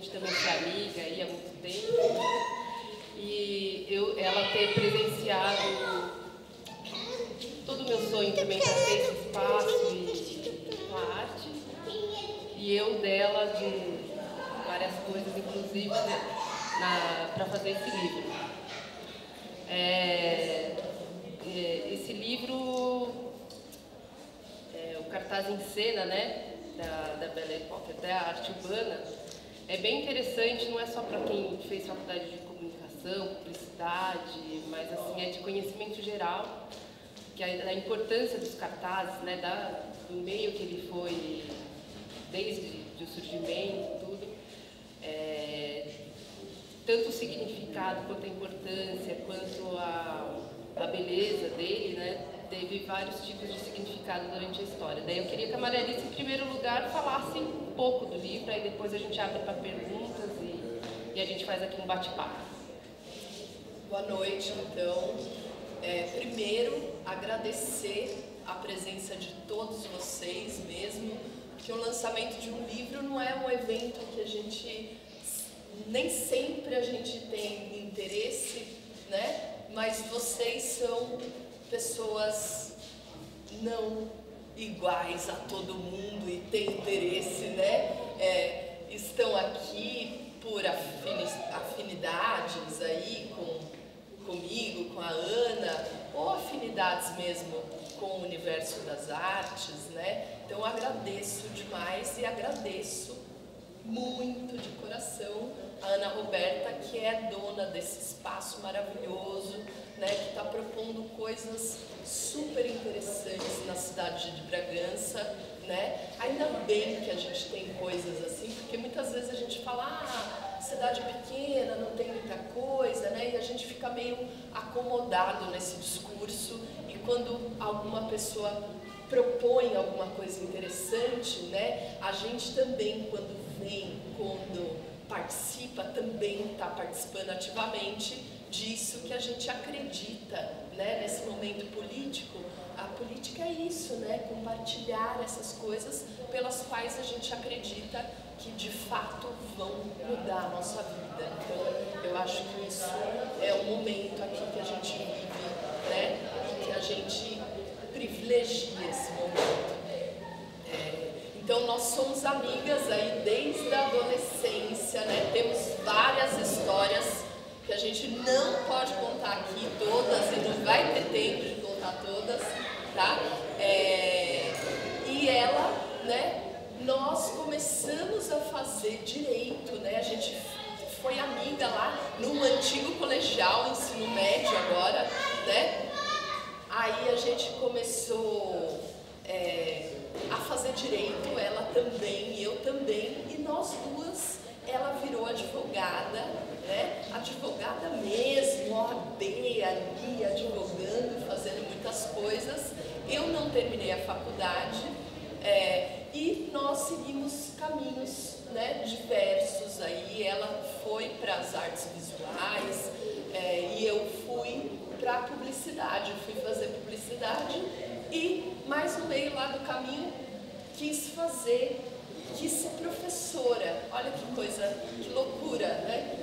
gente também ser amiga aí há muito tempo. E ela ter presenciado todo o meu sonho também para ter esse espaço e com a arte. E eu dela de várias coisas, inclusive para fazer esse livro. Esse livro, o cartaz em cena, né, da Belle Époque, da arte urbana, é bem interessante, não é só para quem fez faculdade de comunicação, publicidade, mas assim, é de conhecimento geral, que é da importância dos cartazes, né, do meio que ele foi, desde o surgimento, tudo. Tanto o significado, quanto a importância, quanto a beleza dele, né, teve vários tipos de significado durante a história. Daí eu queria que a Maria Alice, em primeiro lugar, falasse um pouco do livro, aí depois a gente abre para perguntas e a gente faz aqui um bate-papo. Boa noite, então. Primeiro, agradecer a presença de todos vocês mesmo, porque o lançamento de um livro não é um evento que a gente... Nem sempre a gente tem interesse, né? Mas vocês são pessoas não iguais a todo mundo e têm interesse, né? Estão aqui por afinidades aí comigo, com a Ana, ou afinidades mesmo com o universo das artes, né? Então agradeço demais e agradeço muito de coração a Ana Roberta, que é dona desse espaço maravilhoso, né, que está propondo coisas super interessantes na cidade de Bragança, né? Ainda bem que a gente tem coisas assim, porque muitas vezes a gente fala, cidade pequena, não tem muita coisa, né? E a gente fica meio acomodado nesse discurso, e quando alguma pessoa propõe alguma coisa interessante, né? A gente também, quando participa, também está participando ativamente disso que a gente acredita, né? Nesse momento político, a política é isso, né? Compartilhar essas coisas pelas quais a gente acredita que de fato vão mudar a nossa vida. Então, eu acho que isso é o momento aqui que a gente vive, né? E que a gente privilegia esse momento. Então, nós somos amigas aí desde a adolescência, né? Temos várias histórias que a gente não pode contar aqui todas e não vai ter tempo de contar todas, tá? E ela, né? Nós começamos a fazer direito, né? A gente foi amiga lá no antigo colegial, ensino médio agora, né? Aí a gente começou a fazer direito, ela também, eu também, e nós duas, ela virou advogada, né? Advogada mesmo, OAB ali, advogando, fazendo muitas coisas. Eu não terminei a faculdade e nós seguimos caminhos, né, diversos aí. Ela foi para as artes visuais e eu fui para a publicidade, fui fazer publicidade. E, mais no meio lá do caminho, quis ser professora. Olha que coisa, que loucura, né?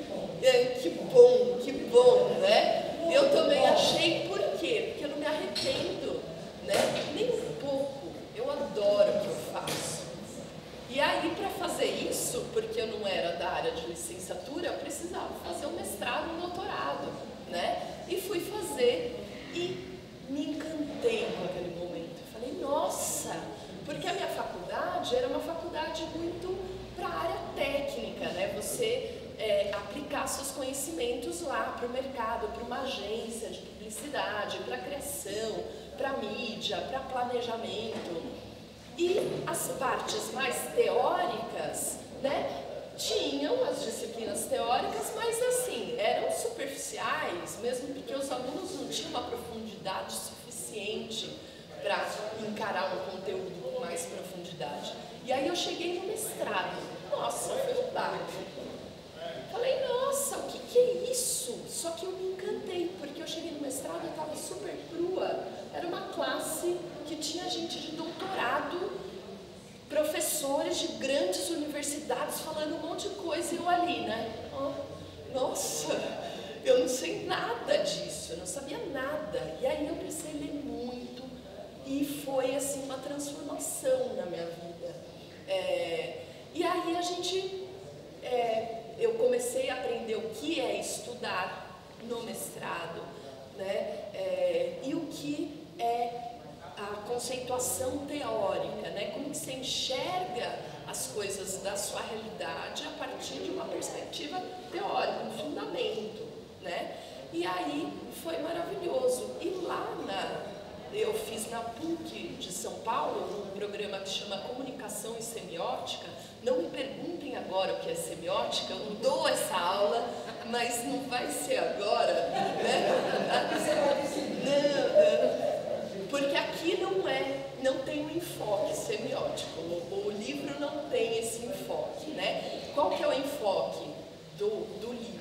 Que bom, né? Eu também achei, por quê? Porque eu não me arrependo, né? Nem um pouco. Eu adoro o que eu faço. E aí, para fazer isso, porque eu não era da área de licenciatura, eu precisava fazer um mestrado, um doutorado, né? E fui fazer e me encantei com aquele momento. Eu falei, nossa, porque a minha faculdade era uma faculdade muito para a área técnica, né? Você aplicar seus conhecimentos lá para o mercado, para uma agência de publicidade, para criação, para mídia, para planejamento. E as partes mais teóricas, né? Tinham as disciplinas teóricas, mas assim, eram superficiais, mesmo porque os alunos não tinham uma profundidade suficiente para encarar um conteúdo com mais profundidade. E aí eu cheguei no mestrado. Nossa, foi um baque. Falei, nossa, o que é isso? Só que eu me encantei, porque eu cheguei no mestrado e estava super crua. Era uma classe que tinha gente de doutorado, professor professores de grandes universidades falando um monte de coisa e eu ali, né? Nossa, eu não sei nada disso, eu não sabia nada. E aí eu precisei ler muito e foi assim uma transformação na minha vida. E aí eu comecei a aprender o que é estudar no mestrado, né? E o que é a conceituação teórica, né? Como que você enxerga as coisas da sua realidade a partir de uma perspectiva teórica, um fundamento, né? E aí foi maravilhoso. E lá eu fiz na PUC de São Paulo um programa que chama Comunicação e Semiótica. Não me perguntem agora o que é semiótica, eu não dou essa aula, mas não vai ser agora, né? Não. Porque aqui não tem um enfoque semiótico, o livro não tem esse enfoque, né? Qual que é o enfoque do livro?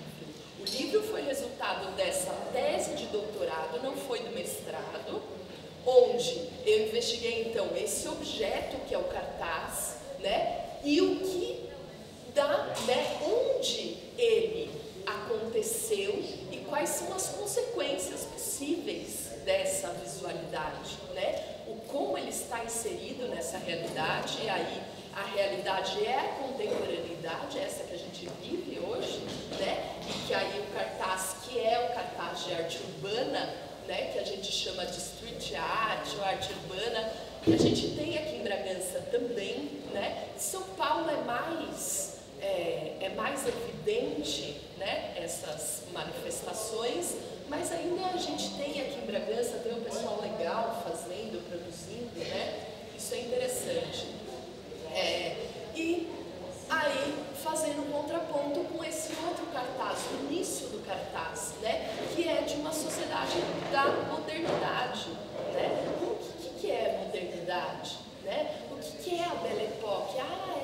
O livro foi resultado dessa tese de doutorado, não foi do mestrado, onde eu investiguei então esse objeto que é o cartaz, né? E o que dá, né? Onde ele aconteceu e quais são as consequências possíveis dessa visualidade, né? Como ele está inserido nessa realidade, e aí a realidade é a contemporaneidade, essa que a gente vive hoje, né? E que aí o cartaz, que é o cartaz de arte urbana, né? Que a gente chama de street art ou arte urbana, que a gente tem aqui em Bragança também, né? São Paulo é mais evidente, né? Essas manifestações, mas ainda a gente tem aqui em Bragança, tem um pessoal legal fazendo, produzindo, né? Isso é interessante. E aí, fazendo um contraponto com esse outro cartaz, o início do cartaz, né? Que é de uma sociedade da modernidade, né? O que é modernidade? Né? O que é a Belle Époque?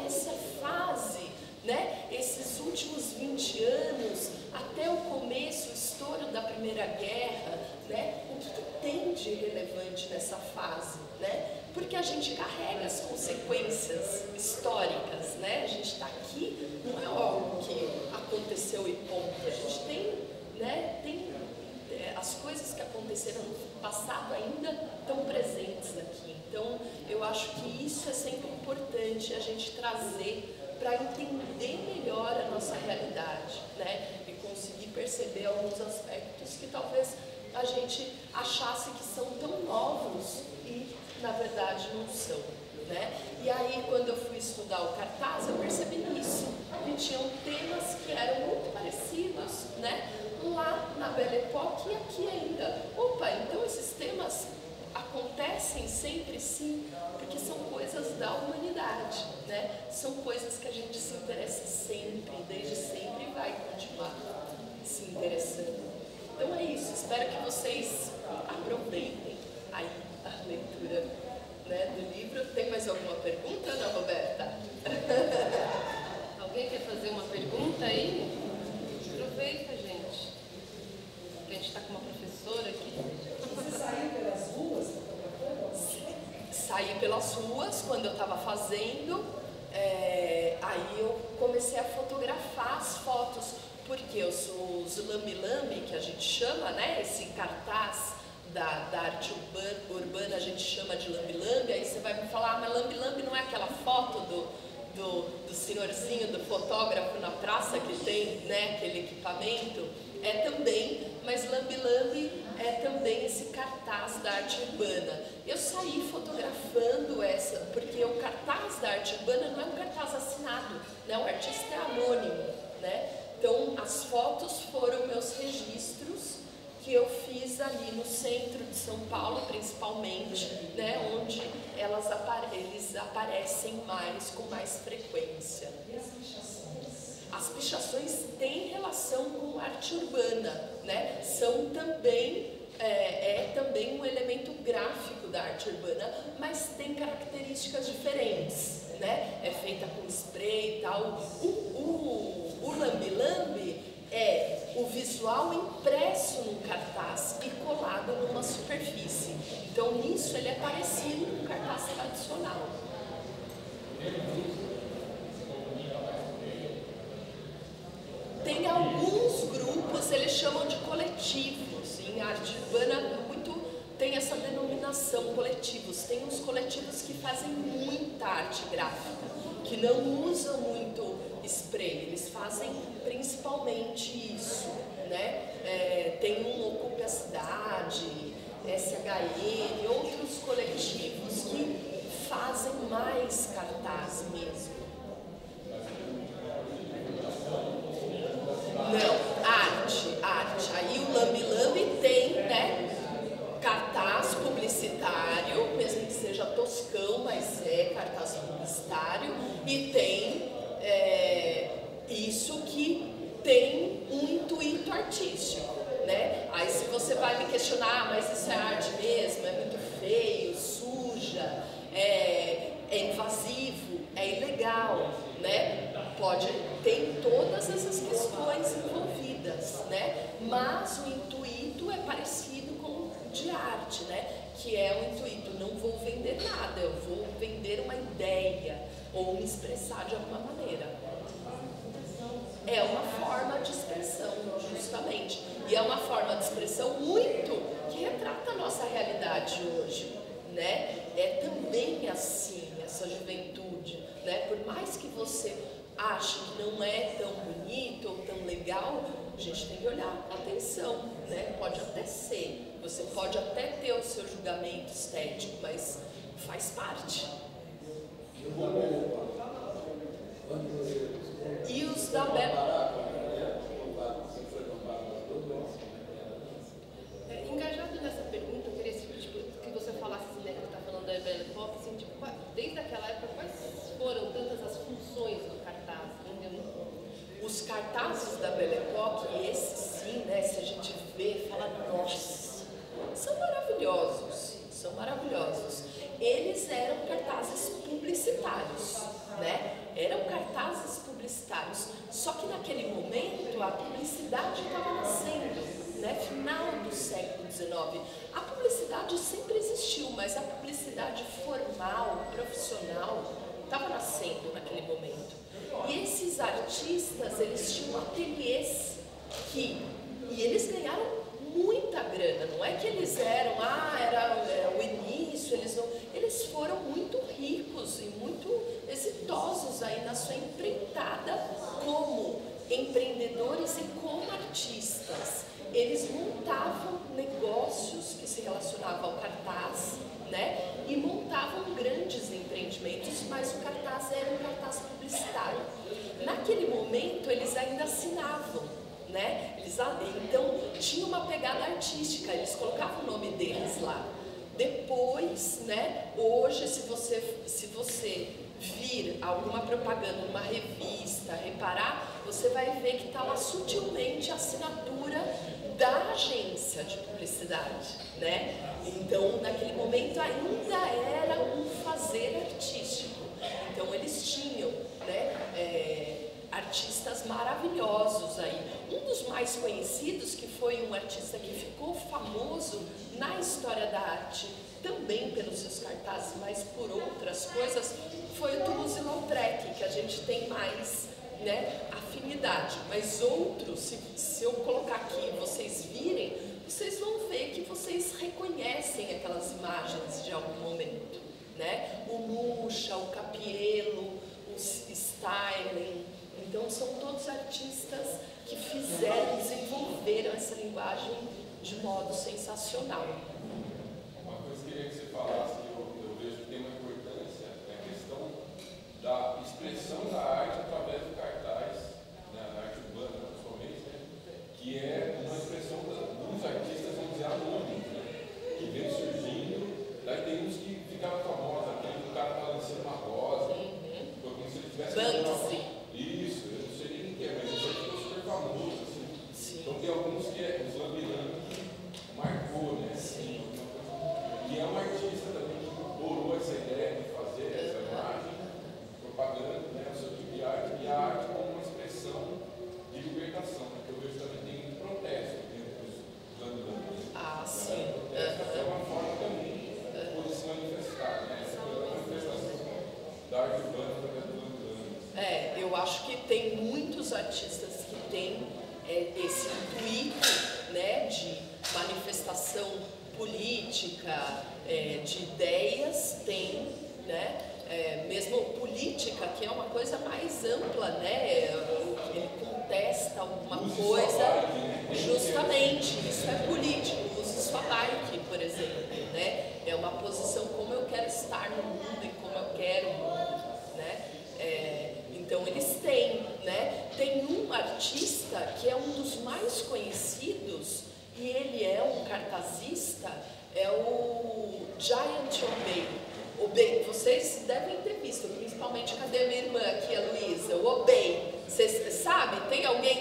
Essa fase, né? Esses últimos 20 anos, até o começo, o estouro da Primeira Guerra, né? O que tem de relevante nessa fase, né? Porque a gente carrega as consequências históricas, né? A gente está aqui, não é algo que aconteceu e ponto. A gente tem, né? As coisas que aconteceram no passado ainda estão presentes aqui. Então, eu acho que isso é sempre importante a gente trazer para entender melhor a nossa realidade, né? E conseguir perceber alguns aspectos que talvez a gente achasse que são tão novos e, na verdade, não são, né? E aí, quando eu fui estudar o cartaz, eu percebi isso, que tinham temas que eram muito parecidos, né? Lá na Belle Époque e aqui ainda. Opa, então esses temas acontecem sempre sim, porque são coisas da humanidade, né? São coisas que a gente se interessa sempre, desde sempre, e vai continuar se interessando. Então é isso, espero que vocês aproveitem aí a leitura, né, do livro. Tem mais alguma pergunta, Ana Roberta? Alguém quer fazer uma pergunta aí? Aproveita, gente. A gente está com uma professora aqui. Você saiu pelas ruas? Saí pelas ruas quando eu estava fazendo, aí eu comecei a fotografar as fotos, porque os lambi-lambi, que a gente chama, né, esse cartaz da arte urbana a gente chama de lambi-lambi. Aí você vai me falar, mas lambi-lambi não é aquela foto do senhorzinho, do fotógrafo na praça que tem, né, aquele equipamento? É também, mas lambi-lambi é também esse cartaz da arte urbana. Eu saí fotografando essa, porque o cartaz da arte urbana não é um cartaz assinado, né? O artista é anônimo, né? Então, as fotos foram meus registros que eu fiz ali no centro de São Paulo, principalmente, né? Onde eles aparecem com mais frequência. E as pichações? As pichações têm relação com arte urbana, né? São também, também um elemento gráfico da arte urbana, mas tem características diferentes, né? É feita com spray e tal. O lambi-lambi é o visual impresso num cartaz e colado numa superfície. Então, nisso ele é parecido com um cartaz tradicional. Tem alguns grupos, eles chamam de coletivos. Em arte urbana tem essa denominação, coletivos. Tem uns coletivos que fazem muita arte gráfica, que não usam muito spray, eles fazem principalmente isso, né? Tem um Ocupe a Cidade, SHN, outros coletivos que fazem mais cartaz mesmo. Não, arte. Aí o Lambi Lambi tem, né, cartaz publicitário, mesmo que seja toscão, mas é cartaz publicitário, e tem isso que tem um intuito artístico, né? Aí se você vai me questionar, mas isso é arte mesmo, é muito feio, suja, é invasivo, é ilegal, né? Tem todas essas questões envolvidas, né? Mas o intuito é parecido com o de arte, né? Que é o intuito, não vou vender nada, eu vou vender uma ideia ou me expressar de alguma maneira. É uma forma de expressão, justamente. E é uma forma de expressão muito que retrata a nossa realidade hoje, né? É também assim, essa juventude, né? Por mais que você ache que não é tão bonito ou tão legal, a gente tem que olhar, atenção, né? Pode até ser, você pode até ter o seu julgamento estético, mas faz parte. E os da Engajado nessa pergunta, eu queria que você falasse, né, que você está falando da Belle Époque, assim, tipo, desde aquela época, quais foram tantas as funções do cartaz? Entendeu? Os cartazes da Belle Époque, esses sim, né, se a gente vê, fala, nossa, são maravilhosos, são maravilhosos. Eles eram cartazes publicitários, né? Eram cartazes publicitários, só que naquele momento a publicidade estava nascendo, né? Final do século XIX. A publicidade sempre existiu, mas a publicidade formal, profissional, estava nascendo naquele momento. E esses artistas, eles tinham ateliês e eles ganharam muita grana, não é que eles eram, era o início, eles foram muito ricos e muito exitosos aí na sua empreitada como empreendedores e como artistas. Eles montavam negócios que se relacionavam ao cartaz, né? E montavam grandes empreendimentos, mas o cartaz era um cartaz publicitário. Naquele momento, eles ainda assinavam, né? Então, tinha uma pegada artística, eles colocavam o nome deles lá. Depois, né? Hoje, se você vir alguma propaganda numa revista, reparar, você vai ver que está lá sutilmente a assinatura da agência de publicidade, né? Então, naquele momento ainda era um fazer artístico. Então, eles tinham, né, artistas maravilhosos aí. Um dos mais conhecidos, que foi um artista que ficou famoso na história da arte, também pelos seus cartazes, mas por outras coisas, foi o Toulouse-Lautrec, que a gente tem mais, né, afinidade. Mas outros, se eu colocar aqui e vocês virem, vocês vão ver que vocês reconhecem aquelas imagens de algum momento, né? O Nucha, o Capiello, o Styling. Então, são todos artistas que desenvolveram essa linguagem de modo sensacional. Uma coisa que eu queria que você falasse, que eu vejo que tem uma importância, é a questão da expressão da arte através do cartaz, né, na arte urbana, principalmente, né, que é uma expressão dos artistas, vamos dizer, anônimos, né, que vem surgindo. Daí tem uns que ficaram famosos, aquele que o cara está lançando uma rosa, foi como se ele tivesse... Banksy. Isso, eu não sei nem o que é, mas isso aí ficou super famoso, assim. Sim. Então tem alguns que os Lambi Lambi que marcou, né? Sim. acho que tem muitos artistas que têm esse intuito, né, de manifestação política, de ideias, tem, né, mesmo política, que é uma coisa mais ampla, né, ele contesta alguma coisa, justamente, isso é político, use sua bike, por exemplo, né, é uma posição como eu quero estar no mundo e como eu quero o mundo, né, então eles têm, né, tem um artista que é um dos mais conhecidos, e ele é um cartazista, é o Giant Obey. Obey, vocês devem ter visto, principalmente, cadê minha irmã aqui, a Luísa? O Obey, você sabe,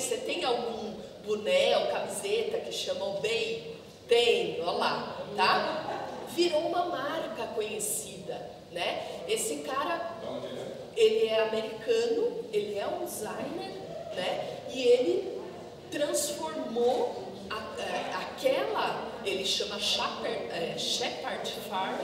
você tem algum boné ou camiseta que chama Obey? Tem, olha lá, tá? Virou uma marca conhecida, né? Esse cara, ele é americano, ele é um designer, né? E ele transformou ele chama Shepherd Farm,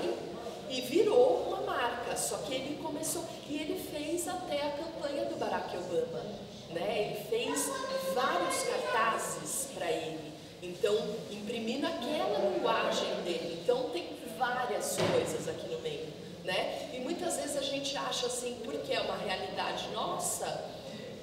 e virou uma marca, só que ele começou, e ele fez até a campanha do Barack Obama, né? Ele fez vários cartazes para ele, então imprimindo aquela linguagem dele, então tem várias coisas aqui no meio, né? E muitas vezes a gente acha assim, porque é uma realidade nossa.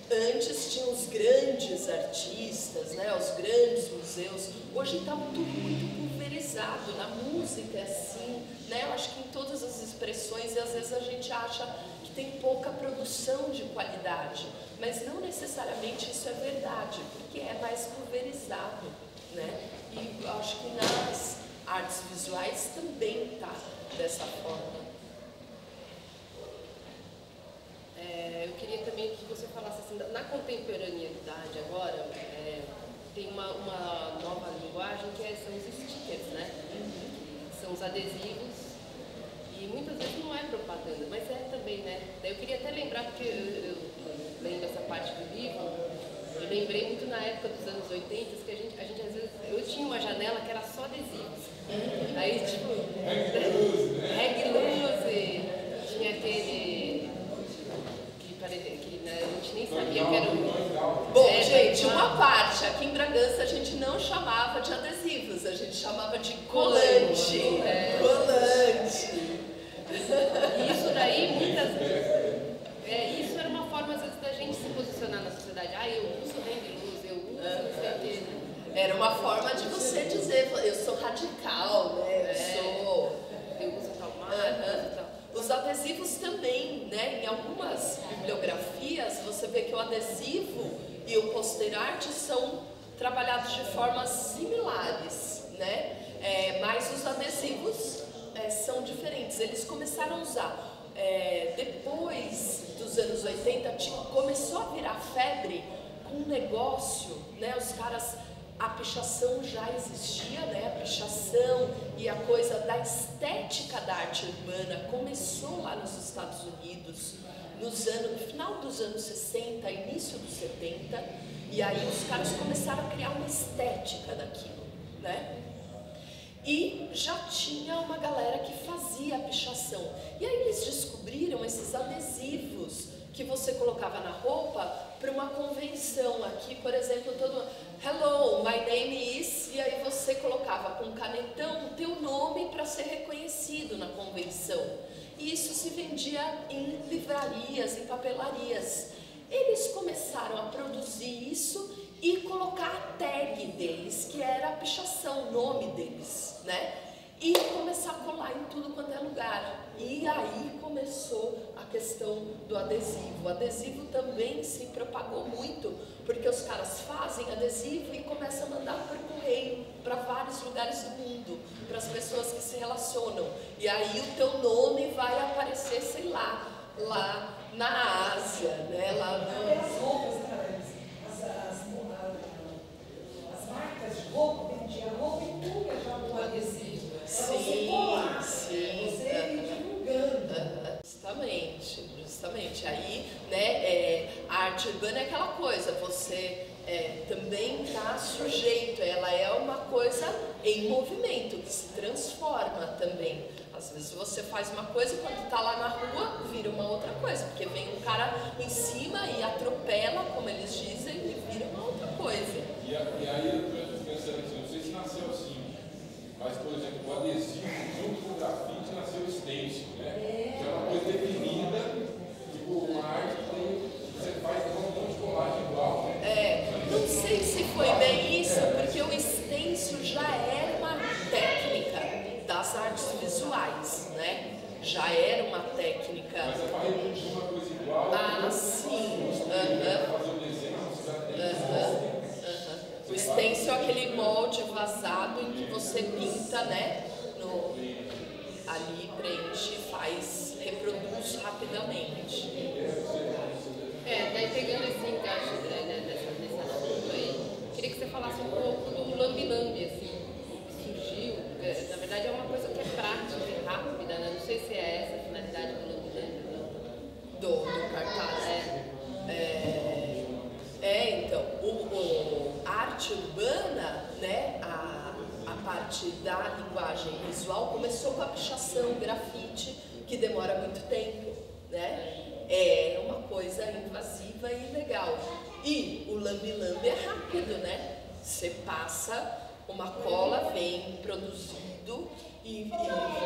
Antes tinha os grandes artistas, né, os grandes museus, hoje está tudo muito pulverizado, na música é assim, né, eu acho que em todas as expressões, e às vezes a gente acha que tem pouca produção de qualidade, mas não necessariamente isso é verdade, porque é mais pulverizado, né, e eu acho que nas artes visuais também está dessa forma. Eu queria também que você falasse assim, na contemporaneidade agora, tem uma nova linguagem que são os stickers, né? São os adesivos, e muitas vezes não é propaganda, mas é também, né? Eu queria até lembrar, porque eu lendo essa parte do livro, eu lembrei muito na época dos anos 80, que a gente às vezes, eu tinha uma janela que era só adesivos, aí tipo, Reg Loose, tinha aquele... que né, a gente nem sabia que era um... Bom, gente, uma parte, aqui em Bragança a gente não chamava de adesivos, a gente chamava de colante. Colante. Isso daí, muitas vezes, isso era uma forma, às vezes, da gente se posicionar na sociedade. Eu uso Hang Loose, eu uso não sei o quê. Era uma forma de você dizer, eu sou radical, né? Eu uso tal marca, tal. Os adesivos também, né? Em algumas bibliografias você vê que o adesivo e o poster art são trabalhados de formas similares, né? Mas os adesivos são diferentes. Eles começaram a usar depois dos anos 80, começou a virar febre com um negócio, né? Os caras, a pichação já existia, né? A pichação e a coisa da estética da arte urbana começou lá nos Estados Unidos, no final dos anos 60, início dos 70, e aí os caras começaram a criar uma estética daquilo, né? E já tinha uma galera que fazia a pichação. E aí eles descobriram esses adesivos que você colocava na roupa para uma convenção. Aqui, por exemplo, Hello, my name is... E aí você colocava com canetão o teu nome para ser reconhecido na convenção. E isso se vendia em livrarias, em papelarias. Eles começaram a produzir isso e colocar a tag deles, que era a pichação, o nome deles, né? E começar a colar em tudo quanto é lugar. E aí começou a questão do adesivo. O adesivo também se propagou muito, porque os caras fazem adesivo e começam a mandar por correio para vários lugares do mundo, para as pessoas que se relacionam. E aí o teu nome vai aparecer, sei lá na Ásia, né? Lá as roupas, as marcas de roupa, vendia roupa e tudo já no adesivo. Sim. Você divulgando. Justamente. Aí, né, a arte urbana é aquela coisa, você também está sujeito, ela é uma coisa em movimento, que se transforma também. Às vezes você faz uma coisa e quando está lá na rua, vira uma outra coisa, porque vem um cara em cima e atropela, como eles dizem, e vira uma outra coisa. E aí eu estou pensando assim, não sei se nasceu assim, mas, por exemplo, o adesivo junto com o grafite nasceu o stencil, né? Que é uma coisa definida, tipo uma arte que tem, você faz um monte de colagem igual, né? Não sei se foi bem isso, porque o stencil já era uma técnica das artes visuais, né? Já era uma técnica. Mas é para reproduzir uma coisa igual. Ah, sim. Fazer o desenho, você já tem. O stencil é aquele molde vazado em que você pinta, né? Ali preenche, reproduz rapidamente. Daí pegando esse encaixe desse assunto aí, queria que você falasse um pouco do lambi-lambi, assim, que surgiu. Na verdade é uma coisa que é prática e rápida, né? Não sei se é essa a finalidade do lambi-lambi ou não. Do cartaz. Então, a arte urbana, né, a parte da linguagem visual começou com a pichação, grafite, que demora muito tempo, né? É uma coisa invasiva e ilegal. E o lambi-lambi é rápido, né? Você passa, uma cola vem produzido e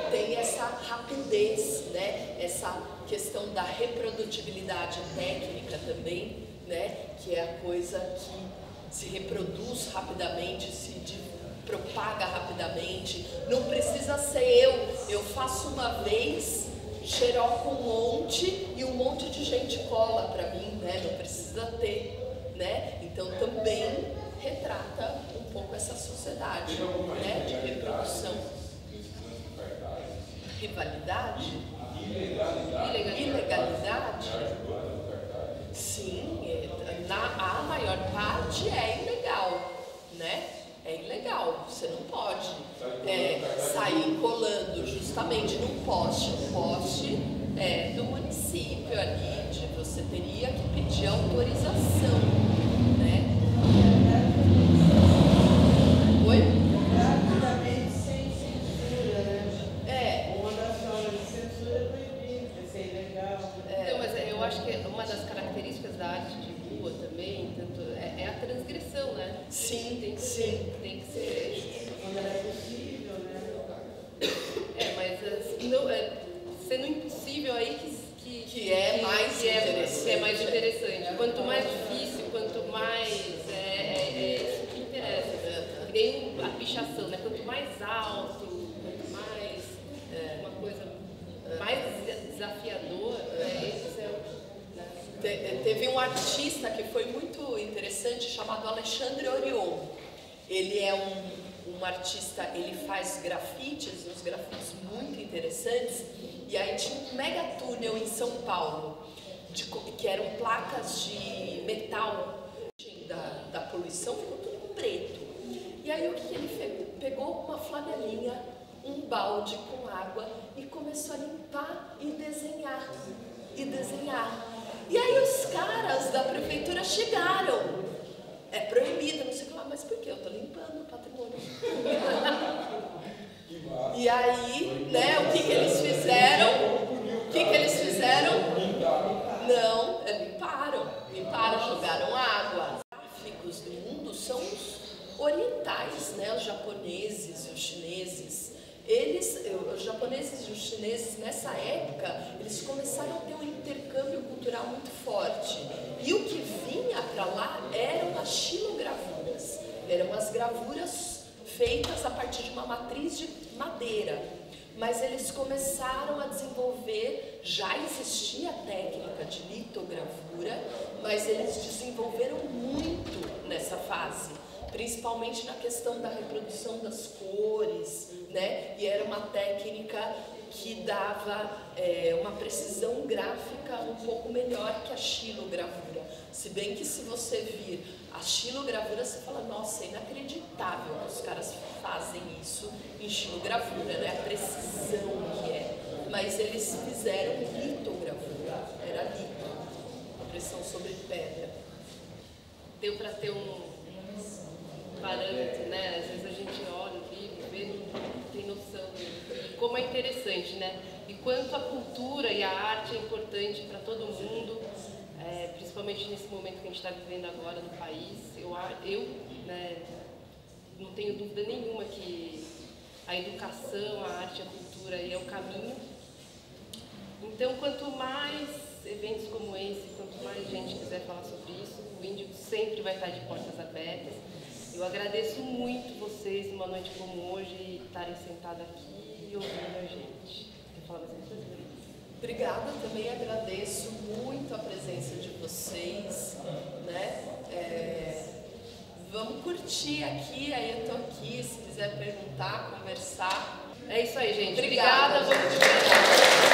tem essa rapidez, né? Essa questão da reprodutibilidade técnica também, né? Que é a coisa que se reproduz rapidamente, propaga rapidamente. Não precisa ser eu faço uma vez, xeroco um monte e um monte de gente cola para mim, né? Não precisa ter, né? Então também retrata um pouco essa sociedade, né? De reprodução. Rivalidade? Ilegalidade? Sim, a maior parte é ilegal, né? É ilegal, você não pode sair colando justamente num poste. Um poste é do município ali, você teria que pedir autorização, né? Oi? Praticamente sem censura, né? Uma das formas de censura é proibir, isso é ilegal. Então, mas eu acho que uma das características da arte de rua também, é a transgressão, né? Sim, tem que ser. Quando ela é possível, né? Mas sendo impossível aí Que é mais interessante. Que é mais interessante. Quanto mais difícil, quanto mais isso que interessa. Que nem a pichação, né? Quanto mais alto, quanto mais uma coisa mais desafiadora, Teve um artista que foi muito interessante chamado Alexandre Orion. Ele é um artista, ele faz grafites, uns grafites muito interessantes. E aí tinha um mega túnel em São Paulo, que eram placas de metal da poluição, ficou tudo preto. E aí o que ele fez? Pegou uma flanelinha, um balde com água e começou a limpar e desenhar. E aí os caras da prefeitura chegaram. É proibido, não sei o que lá, mas por quê? Eu tô limpando o patrimônio. E aí, né, o que eles fizeram? Não, limparam, jogaram água. Os gráficos do mundo são os orientais, né, os japoneses e os chineses. Os japoneses e os chineses, nessa época, eles começaram a ter um intercâmbio cultural muito forte. E o que vinha para lá eram as xilogravuras. Eram as gravuras feitas a partir de uma matriz de madeira. Mas eles começaram a desenvolver, já existia a técnica de litogravura, mas eles desenvolveram muito nessa fase, principalmente na questão da reprodução das cores, né? E era uma técnica que dava uma precisão gráfica um pouco melhor que a xilogravura. Se bem que se você vir a xilogravura, você fala, nossa, é inacreditável que os caras fazem isso em xilogravura, né? A precisão que é. Mas eles fizeram litogravura, era lito, impressão sobre pedra. Deu para ter um parâmetro, né? Às vezes a gente olha o livro vê, não tem noção de como é interessante, né? E quanto a cultura e a arte é importante para todo mundo, principalmente nesse momento que a gente está vivendo agora no país. Eu né, não tenho dúvida nenhuma que a educação, a arte e a cultura é o caminho. Então, quanto mais eventos como esse, quanto mais gente quiser falar sobre isso, o Índigo sempre vai estar de portas abertas. Eu agradeço muito vocês, numa noite como hoje, estarem sentados aqui e ouvindo a gente. Quer falar mais alguma coisa? Obrigada, também agradeço muito a presença de vocês, né? Vamos curtir aqui, aí eu tô aqui, se quiser perguntar, conversar. É isso aí, gente. Obrigada. Vamos